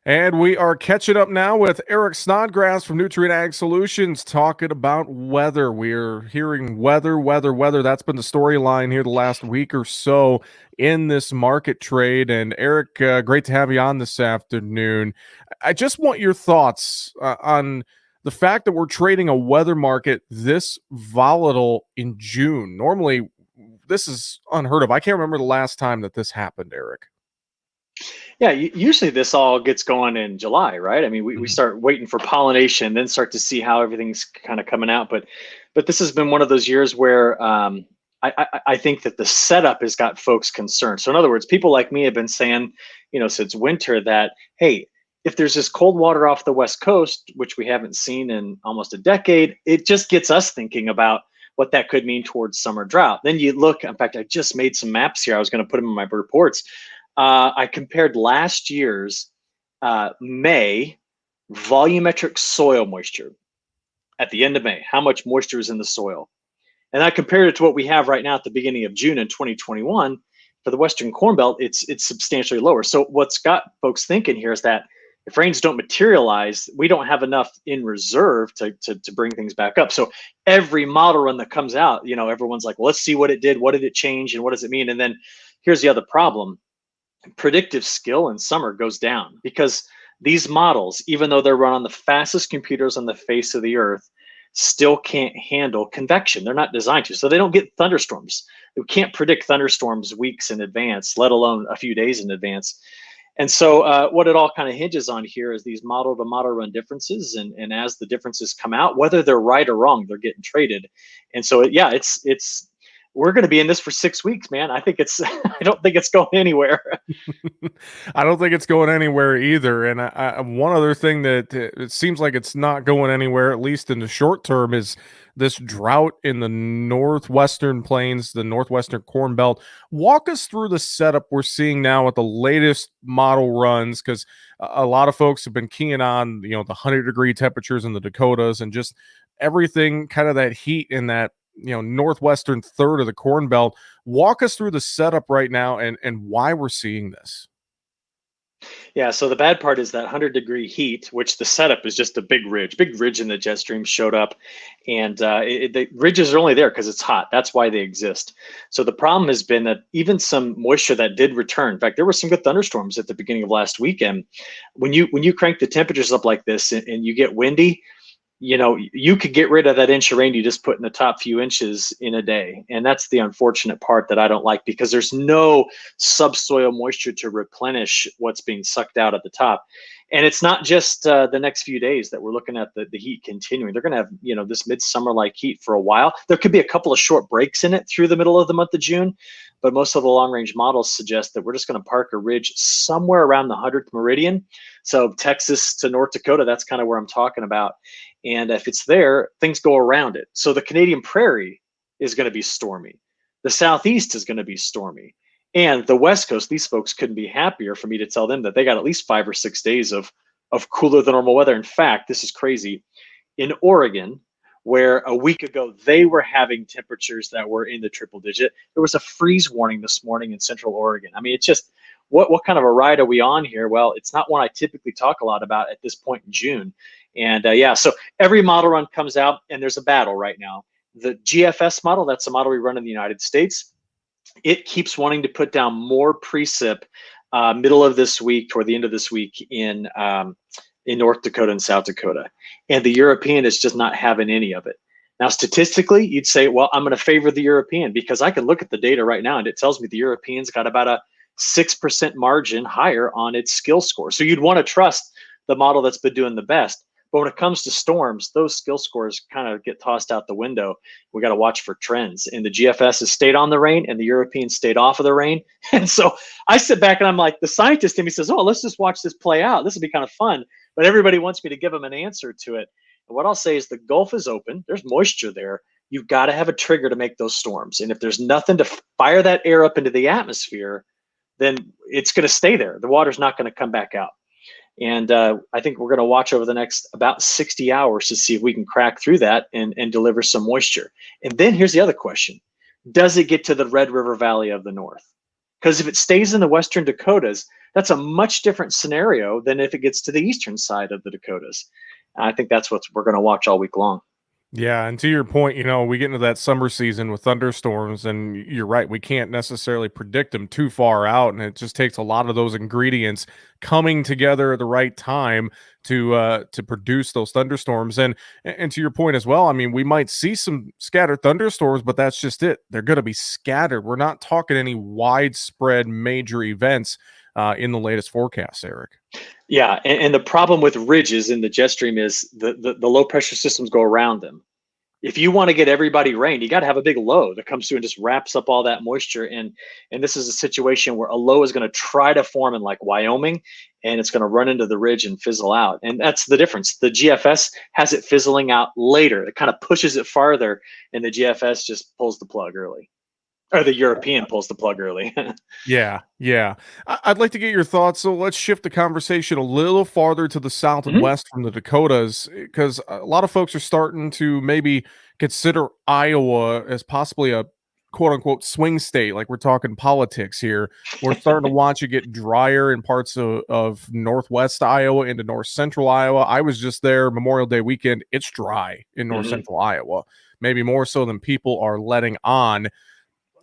And we are catching up now with Eric Snodgrass from Nutrient Ag Solutions talking about weather. We're hearing weather. That's been the storyline here the last week or so in this market trade. And Eric, great to have you on this afternoon. I just want your thoughts on the fact that we're trading a weather market this volatile in June. Normally, this is unheard of. I can't remember the last time that this happened, Eric. Yeah, usually this all gets going in July, right? I mean, we start waiting for pollination, then start to see how everything's kind of coming out. But this has been one of those years where I think that the setup has got folks concerned. So in other words, people like me have been saying, since winter that, hey, if there's this cold water off the West Coast, which we haven't seen in almost a decade, it just gets us thinking about what that could mean towards summer drought. Then you look, in fact, I just made some maps here. I was going to put them in my reports. I compared last year's May volumetric soil moisture at the end of May, how much moisture is in the soil. And I compared it to what we have right now at the beginning of June in 2021. For the Western Corn Belt, it's substantially lower. So what's got folks thinking here is that if rains don't materialize, we don't have enough in reserve to bring things back up. So every model run that comes out, everyone's like, well, let's see what it did. What did it change? And what does it mean? And then here's the other problem. Predictive skill in summer goes down because these models, even though they're run on the fastest computers on the face of the earth, still can't handle convection. They're not designed to. So they don't get thunderstorms. We can't predict thunderstorms weeks in advance, let alone a few days in advance. And so what it all kind of hinges on here is these model to model run differences. And as the differences come out, whether they're right or wrong, they're getting traded. And so, it's we're going to be in this for 6 weeks, man. I don't think it's going anywhere. I don't think it's going anywhere either. And one other thing that it seems like it's not going anywhere, at least in the short term, is this drought in the northwestern plains, the northwestern corn belt. Walk us through the setup we're seeing now with the latest model runs, because a lot of folks have been keying on, the 100-degree temperatures in the Dakotas and just everything, kind of that heat in that northwestern third of the corn belt. Walk us through the setup right now and why we're seeing this. Yeah, so the bad part is that 100-degree heat, which the setup is just a big ridge in the jet stream showed up. And the ridges are only there because it's hot. That's why they exist. So the problem has been that even some moisture that did return, in fact, there were some good thunderstorms at the beginning of last weekend. When you crank the temperatures up like this and you get windy, you could get rid of that inch of rain you just put in the top few inches in a day. And that's the unfortunate part that I don't like, because there's no subsoil moisture to replenish what's being sucked out at the top. And it's not just the next few days that we're looking at the heat continuing. They're going to have, this midsummer like heat for a while. There could be a couple of short breaks in it through the middle of the month of June, but most of the long range models suggest that we're just going to park a ridge somewhere around the 100th meridian. So Texas to North Dakota, that's kind of where I'm talking about. And if it's there, things go around it. So the Canadian prairie is going to be stormy. The Southeast is going to be stormy. And the West Coast, these folks couldn't be happier for me to tell them that they got at least 5 or 6 days of cooler than normal weather. In fact, this is crazy. In Oregon, where a week ago they were having temperatures that were in the triple digit, there was a freeze warning this morning in Central Oregon. I mean, it's just, what kind of a ride are we on here? Well, it's not one I typically talk a lot about at this point in June. And so every model run comes out and there's a battle right now. The GFS model, that's the model we run in the United States, it keeps wanting to put down more precip middle of this week, toward the end of this week in North Dakota and South Dakota. And the European is just not having any of it. Now, statistically, you'd say, well, I'm going to favor the European because I can look at the data right now and it tells me the European's got about a 6% margin higher on its skill score. So you'd want to trust the model that's been doing the best. But when it comes to storms, those skill scores kind of get tossed out the window. We got to watch for trends. And the GFS has stayed on the rain and the European stayed off of the rain. And so I sit back and I'm like, the scientist in me says, oh, let's just watch this play out. This will be kind of fun. But everybody wants me to give them an answer to it. And what I'll say is the Gulf is open. There's moisture there. You've got to have a trigger to make those storms. And if there's nothing to fire that air up into the atmosphere, then it's going to stay there. The water's not going to come back out. And I think we're going to watch over the next about 60 hours to see if we can crack through that and deliver some moisture. And then here's the other question. Does it get to the Red River Valley of the North? Because if it stays in the Western Dakotas, that's a much different scenario than if it gets to the eastern side of the Dakotas. And I think that's what we're going to watch all week long. Yeah, and to your point, we get into that summer season with thunderstorms, and you're right, we can't necessarily predict them too far out, and it just takes a lot of those ingredients coming together at the right time to produce those thunderstorms. And to your point as well, I mean, we might see some scattered thunderstorms, but that's just it. They're going to be scattered. We're not talking any widespread major events in the latest forecast, Eric. Yeah, and the problem with ridges in the jet stream is the low pressure systems go around them. If you want to get everybody rain, you got to have a big low that comes through and just wraps up all that moisture. And this is a situation where a low is going to try to form in like Wyoming, and it's going to run into the ridge and fizzle out. And that's the difference. The GFS has it fizzling out later. It kind of pushes it farther, and the GFS just pulls the plug early. Or the European pulls the plug early. Yeah, yeah. I'd like to get your thoughts. So let's shift the conversation a little farther to the south and Mhm. west from the Dakotas, because a lot of folks are starting to maybe consider Iowa as possibly a quote unquote swing state. Like we're talking politics here. We're starting to watch it get drier in parts of northwest Iowa into north central Iowa. I was just there Memorial Day weekend. It's dry in north Mhm. central Iowa, maybe more so than people are letting on.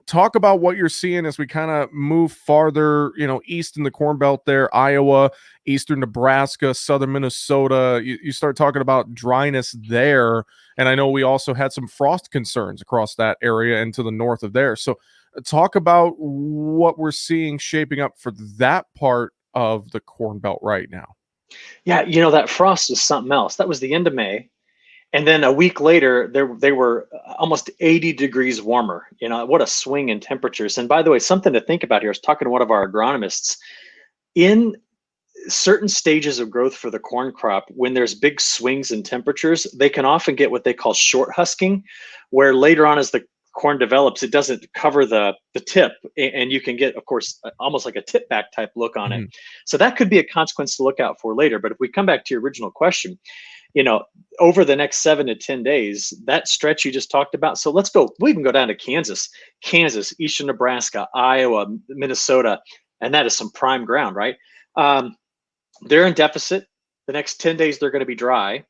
Talk about what you're seeing as we kind of move farther, east in the Corn Belt there, Iowa, eastern Nebraska, southern Minnesota. You start talking about dryness there. And I know we also had some frost concerns across that area and to the north of there. So talk about what we're seeing shaping up for that part of the Corn Belt right now. Yeah, that frost is something else. That was the end of May. And then a week later, they were almost 80 degrees warmer. What a swing in temperatures. And by the way, something to think about here. I was talking to one of our agronomists. In certain stages of growth for the corn crop, when there's big swings in temperatures, they can often get what they call short husking, where later on as the corn develops, it doesn't cover the tip, and you can get, of course, almost like a tip back type look on it. Mhm. So that could be a consequence to look out for later. But if we come back to your original question, you know, over the next 7 to 10 days, that stretch you just talked about. So let's go. We can go down to Kansas, eastern Nebraska, Iowa, Minnesota, and that is some prime ground, right? Um, they're in deficit. The next 10 days, they're going to be dry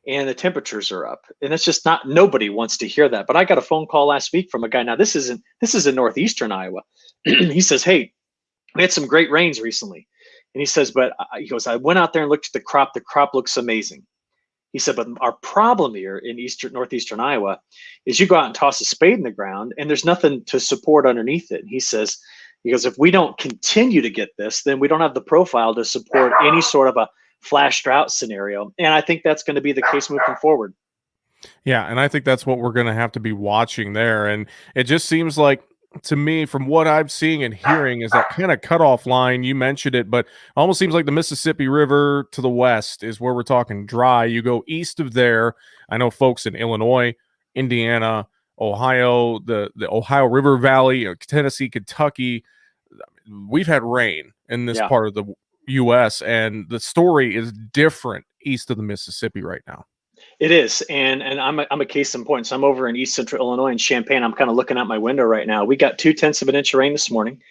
and the temperatures are up. And it's just not, nobody wants to hear that. But I got a phone call last week from a guy. Now, this is in northeastern Iowa. He says, hey, we had some great rains recently. And he says, but he goes, I went out there and looked at the crop. The crop looks amazing. He said, but our problem here in northeastern Iowa is you go out and toss a spade in the ground and there's nothing to support underneath it. He goes, if we don't continue to get this, then we don't have the profile to support any sort of a flash drought scenario. And I think that's going to be the case moving forward. Yeah, and I think that's what we're going to have to be watching there. And it just seems like, to me, from what I'm seeing and hearing, is that kind of cutoff line. You mentioned it, but almost seems like the Mississippi River to the west is where we're talking dry. You go east of there. I know folks in Illinois, Indiana, Ohio, the Ohio River Valley, Tennessee, Kentucky. We've had rain in this Yeah. part of the U.S., and the story is different east of the Mississippi right now. It is, and I'm a case in point. So I'm over in East Central Illinois in Champaign. I'm kind of looking out my window right now. We got 2/10 of an inch of rain this morning,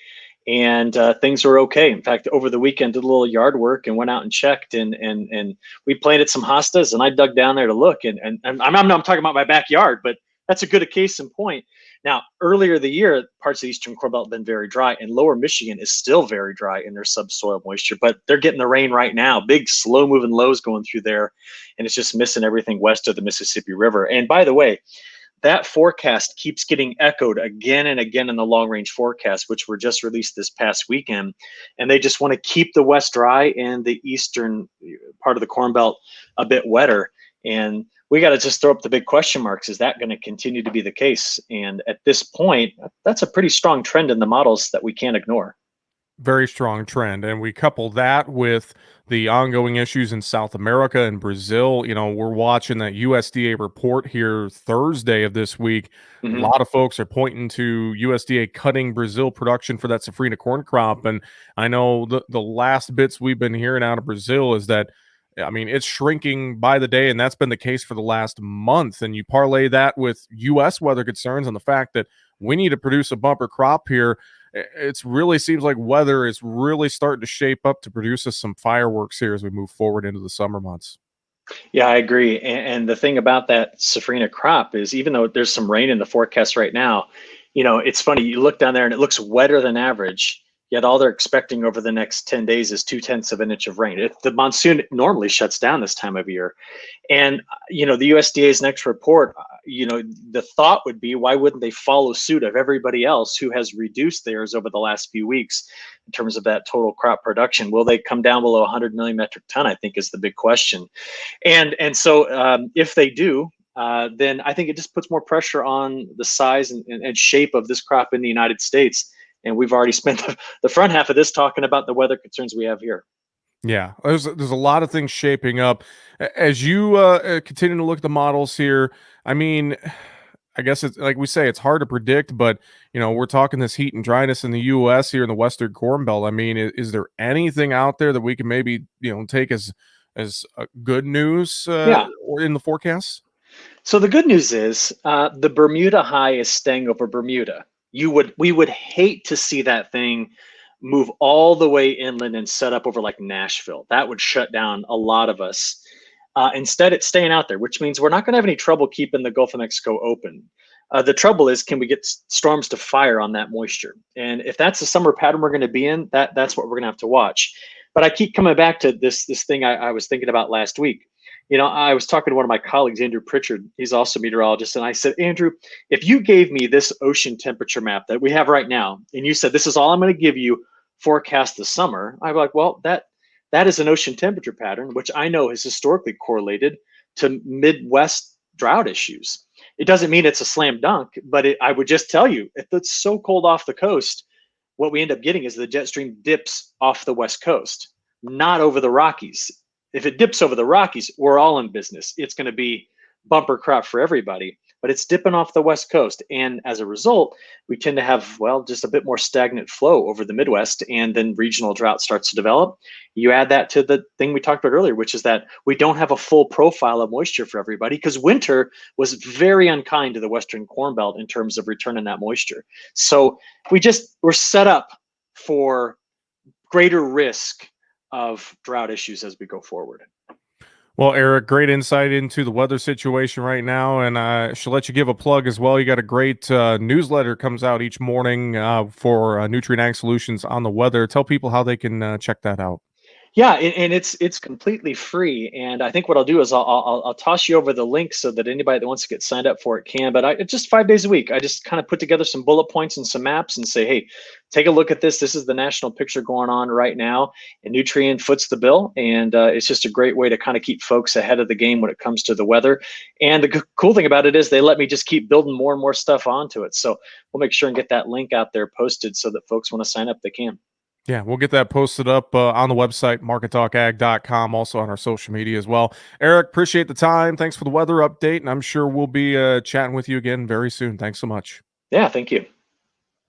and things were okay. In fact, over the weekend, did a little yard work and went out and checked, and we planted some hostas, and I dug down there to look, and I'm talking about my backyard, but that's a good case in point. Now, earlier the year, parts of the Eastern Corn Belt have been very dry, and Lower Michigan is still very dry in their subsoil moisture, but they're getting the rain right now. Big, slow-moving lows going through there, and it's just missing everything west of the Mississippi River. And by the way, that forecast keeps getting echoed again and again in the long range forecast, which were just released this past weekend. And they just want to keep the west dry and the eastern part of the Corn Belt a bit wetter. And we got to just throw up the big question marks. Is that going to continue to be the case? And at this point, that's a pretty strong trend in the models that we can't ignore. Very strong trend. And we couple that with the ongoing issues in South America and Brazil. We're watching that USDA report here Thursday of this week. A Mhm. lot of folks are pointing to USDA cutting Brazil production for that safrinha corn crop. And I know the last bits we've been hearing out of Brazil is that, I mean, it's shrinking by the day, and that's been the case for the last month. And you parlay that with U.S. weather concerns and the fact that we need to produce a bumper crop here. It's really seems like weather is really starting to shape up to produce us some fireworks here as we move forward into the summer months. Yeah, I agree. And the thing about that safrina crop is even though there's some rain in the forecast right now, it's funny. You look down there and it looks wetter than average. Yet all they're expecting over the next 10 days is 2/10 of an inch of rain. The monsoon normally shuts down this time of year. And the USDA's next report, the thought would be, why wouldn't they follow suit of everybody else who has reduced theirs over the last few weeks in terms of that total crop production? Will they come down below 100 million metric ton? I think is the big question. And so if they do, then I think it just puts more pressure on the size and shape of this crop in the United States. And we've already spent the front half of this talking about the weather concerns we have here. Yeah, there's a lot of things shaping up. As you continue to look at the models here, I mean, I guess it's like we say, it's hard to predict, but we're talking this heat and dryness in the U.S. here in the Western Corn Belt. I mean, is there anything out there that we can maybe take as good news Yeah. or in the forecast? So the good news is the Bermuda high is staying over Bermuda. We would hate to see that thing move all the way inland and set up over like Nashville. That would shut down a lot of us. Instead, it's staying out there, which means we're not going to have any trouble keeping the Gulf of Mexico open. The trouble is, can we get storms to fire on that moisture? And if that's the summer pattern we're going to be in, that's what we're going to have to watch. But I keep coming back to this thing I was thinking about last week. I was talking to one of my colleagues, Andrew Pritchard. He's also a meteorologist. And I said, Andrew, if you gave me this ocean temperature map that we have right now, and you said, this is all I'm going to give you forecast the summer, I'm like, well, that is an ocean temperature pattern, which I know is historically correlated to Midwest drought issues. It doesn't mean it's a slam dunk, but I would just tell you, if it's so cold off the coast, what we end up getting is the jet stream dips off the West Coast, not over the Rockies. If it dips over the Rockies, we're all in business. It's going to be bumper crop for everybody, but it's dipping off the West Coast. And as a result, we tend to have, just a bit more stagnant flow over the Midwest, and then regional drought starts to develop. You add that to the thing we talked about earlier, which is that we don't have a full profile of moisture for everybody because winter was very unkind to the Western Corn Belt in terms of returning that moisture. So we're set up for greater risk of drought issues as we go forward. Well, Eric, great insight into the weather situation right now, and I should let you give a plug as well. You got a great newsletter comes out each morning for Nutrient Ag Solutions on the weather. Tell people how they can check that out. Yeah, and it's completely free. And I think what I'll do is I'll toss you over the link so that anybody that wants to get signed up for it can. But it's just 5 days a week. I just kind of put together some bullet points and some maps and say, hey, take a look at this. This is the national picture going on right now, and Nutrien foots the bill. And it's just a great way to kind of keep folks ahead of the game when it comes to the weather. And the cool thing about it is they let me just keep building more and more stuff onto it. So we'll make sure and get that link out there posted so that folks want to sign up, they can. Yeah, we'll get that posted up on the website, markettalkag.com, also on our social media as well. Eric, appreciate the time. Thanks for the weather update, and I'm sure we'll be chatting with you again very soon. Thanks so much. Yeah, thank you.